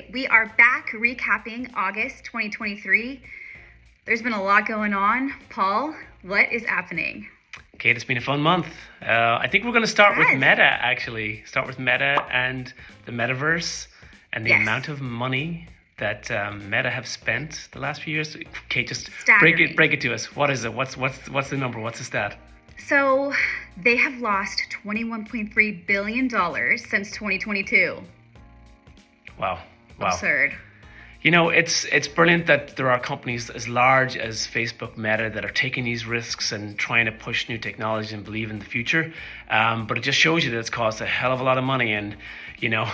Okay, we are back recapping August 2023. There's been a lot going on. Paul, what is happening? Kate, it's been a fun month. I think we're going to start with Yes. Meta, actually. Start with Meta and the metaverse and the Yes. amount of money that Meta have spent the last few years. Kate, just Staggering. break it to us. What is it? What's the number? What's the stat? So they have lost $21.3 billion since 2022. Wow. Absurd. You know, it's brilliant that there are companies as large as Facebook, Meta, that are taking these risks and trying to push new technology and believe in the future. But it just shows you that it's cost a hell of a lot of money. And, you know,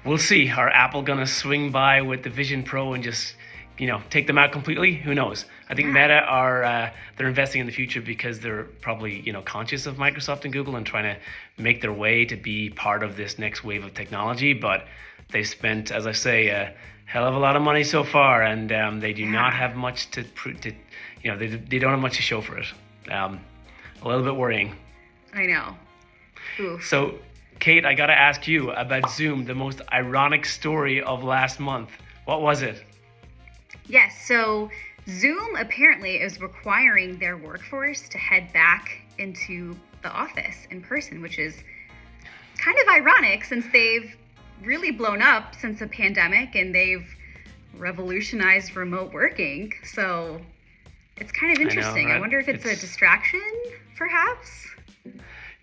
we'll see. Are Apple going to swing by with the Vision Pro and just, you know, take them out completely? Who knows? I think Meta are they're investing in the future because they're probably, you know, conscious of Microsoft and Google and trying to make their way to be part of this next wave of technology. But they spent, as I say, a hell of a lot of money so far, and they do not have much to you know, they don't have much to show for it. A little bit worrying. I know. Oof. So, Kate, I got to ask you about Zoom, the most ironic story of last month. What was it? Yes, so Zoom apparently is requiring their workforce to head back into the office in person, which is kind of ironic since they've really blown up since the pandemic and they've revolutionized remote working. So it's kind of interesting. right? I wonder if it's a distraction, perhaps?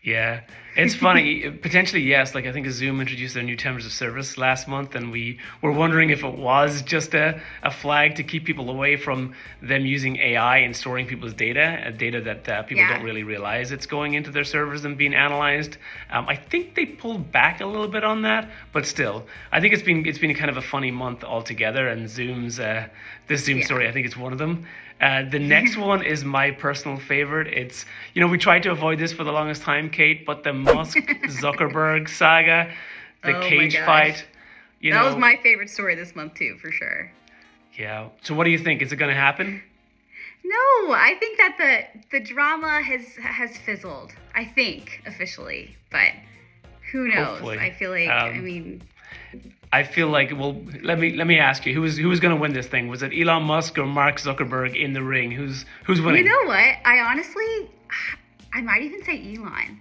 Yeah, it's funny. Potentially, yes. Like, I think Zoom introduced their new terms of service last month, and we were wondering if it was just a flag to keep people away from them using AI and storing people's data, data that people don't really realize it's going into their servers and being analyzed. I think they pulled back a little bit on that, but still, I think it's been a kind of a funny month altogether. And Zoom's this Zoom story, I think it's one of them. The next one is my personal favorite. It's, you know, we tried to avoid this for the longest time, Kate, but the Musk Zuckerberg saga, the cage fight. That was my favorite story this month too, for sure. Yeah. So what do you think? Is it going to happen? No, I think that the drama has fizzled. I think officially, but who knows? Hopefully. I feel like I feel like, well, let me ask you, who was going to win this thing? Was it Elon Musk or Mark Zuckerberg in the ring? Who's winning? You know what? I might even say Elon.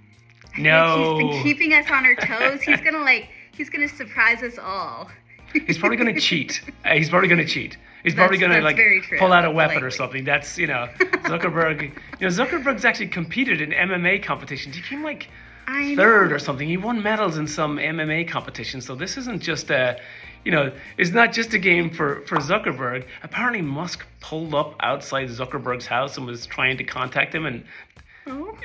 I feel No. like he's been keeping us on our toes. He's gonna surprise us all. He's probably going to cheat. He's probably going to cheat. He's probably going to very true. pull out a That's weapon or likely. something. That's, you know, Zuckerberg. You know, Zuckerberg's actually competed in MMA competitions. He came like I third know. or something. He won medals in some MMA competitions. So this isn't just a, you know, it's not just a game for Zuckerberg. Apparently Musk pulled up outside Zuckerberg's house and was trying to contact him. And,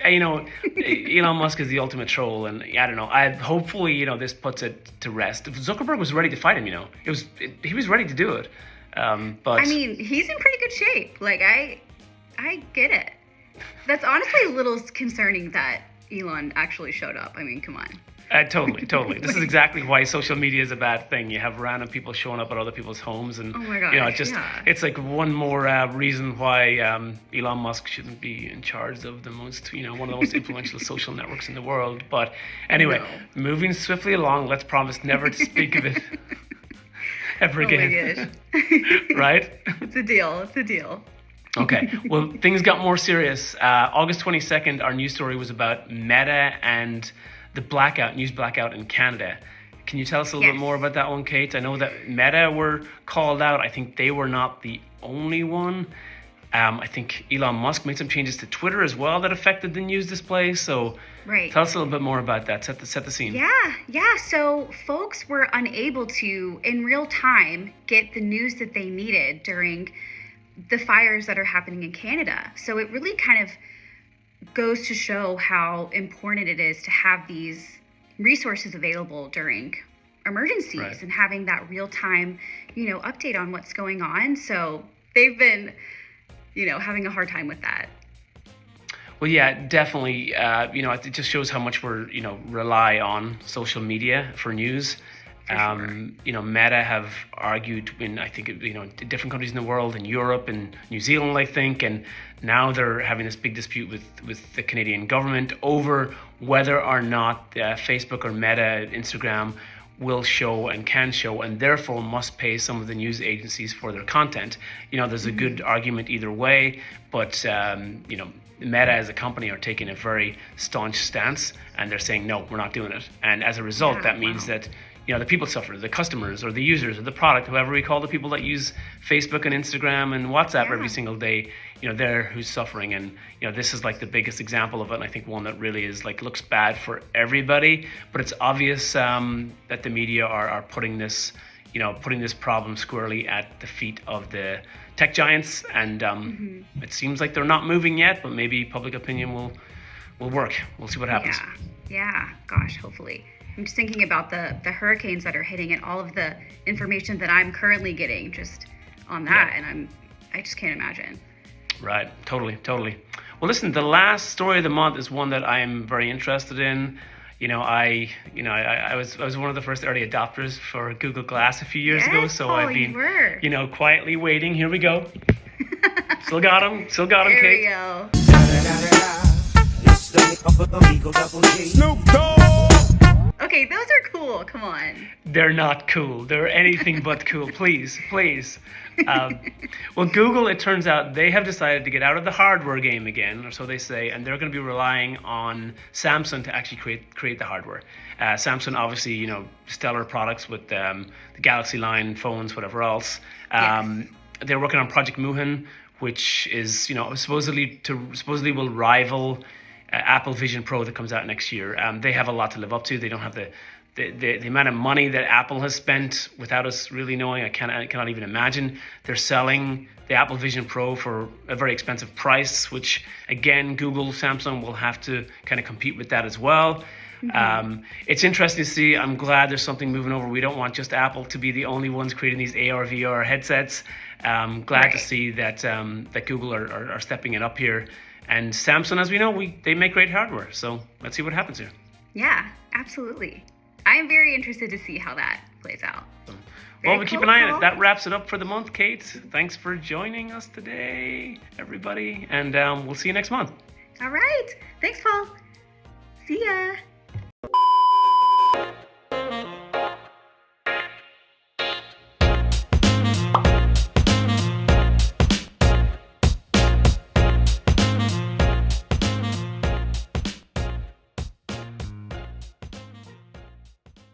you know, Elon Musk is the ultimate troll. And I don't know. Hopefully, you know, this puts it to rest. Zuckerberg was ready to fight him, you know. He was ready to do it. But I mean, he's in pretty good shape. Like, I get it. That's honestly a little concerning that Elon actually showed up. I mean, come on. Totally. This is exactly why social media is a bad thing. You have random people showing up at other people's homes, and Oh my gosh, you know, it's like one more reason why Elon Musk shouldn't be in charge of the most, you know, one of the most influential social networks in the world. But anyway, moving swiftly along. Let's promise never to speak of it ever again. Oh my gosh. Right? It's a deal. Okay, well, things got more serious. August 22nd, our news story was about Meta and the news blackout in Canada. Can you tell us a little bit more about that one, Kate? I know that Meta were called out. I think they were not the only one. I think Elon Musk made some changes to Twitter as well that affected the news display. So tell us a little bit more about that. Set the scene. Yeah. So folks were unable to, in real time, get the news that they needed during the fires that are happening in Canada. So it really kind of goes to show how important it is to have these resources available during emergencies and having that real time, you know, update on what's going on. So they've been, you know, having a hard time with that. Well, yeah, definitely. You know, it just shows how much we're, you know, rely on social media for news. You know, Meta have argued in, I think, you know, different countries in the world, in Europe and New Zealand, I think, and now they're having this big dispute with the Canadian government over whether or not Facebook or Meta, Instagram will show and can show, and therefore must pay some of the news agencies for their content. There's a good argument either way, but Meta as a company are taking a very staunch stance, and they're saying, no, we're not doing it. And as a result, that means that the people suffer, the customers or the users or the product, whoever we call the people that use Facebook and Instagram and WhatsApp every single day, they're who's suffering. And this is like the biggest example of it, and I think one that really is like looks bad for everybody, but it's obvious that the media are putting this problem squarely at the feet of the tech giants, and it seems like they're not moving yet, but maybe public opinion will work. We'll see what happens. Yeah, gosh, hopefully. I'm just thinking about the hurricanes that are hitting and all of the information that I'm currently getting just on that, and I just can't imagine. Right, totally. Well, listen, the last story of the month is one that I am very interested in. I was one of the first early adopters for Google Glass a few years ago, so I've been quietly waiting. Here we go. Still got him, there Kate. We go. Snoop Dogg. Okay, those are cool. Come on. They're not cool. They're anything but cool. Please. Well, Google, it turns out, they have decided to get out of the hardware game again, or so they say, and they're going to be relying on Samsung to actually create the hardware. Samsung, obviously, stellar products with the Galaxy line, phones, whatever else. They're working on Project Muhin, which is, supposedly will rival Apple Vision Pro that comes out next year. They have a lot to live up to. They don't have the amount of money that Apple has spent without us really knowing. I cannot even imagine. They're selling the Apple Vision Pro for a very expensive price, which again, Google, Samsung will have to kind of compete with that as well. It's interesting to see. I'm glad there's something moving over. We don't want just Apple to be the only ones creating these AR, VR headsets. Glad to see that Google are stepping it up here. And Samsung, as we know, they make great hardware. So let's see what happens here. Yeah, absolutely. I am very interested to see how that plays out. Well, we keep an eye on it. That wraps it up for the month, Kate. Thanks for joining us today, everybody. And we'll see you next month. All right. Thanks, Paul. See ya.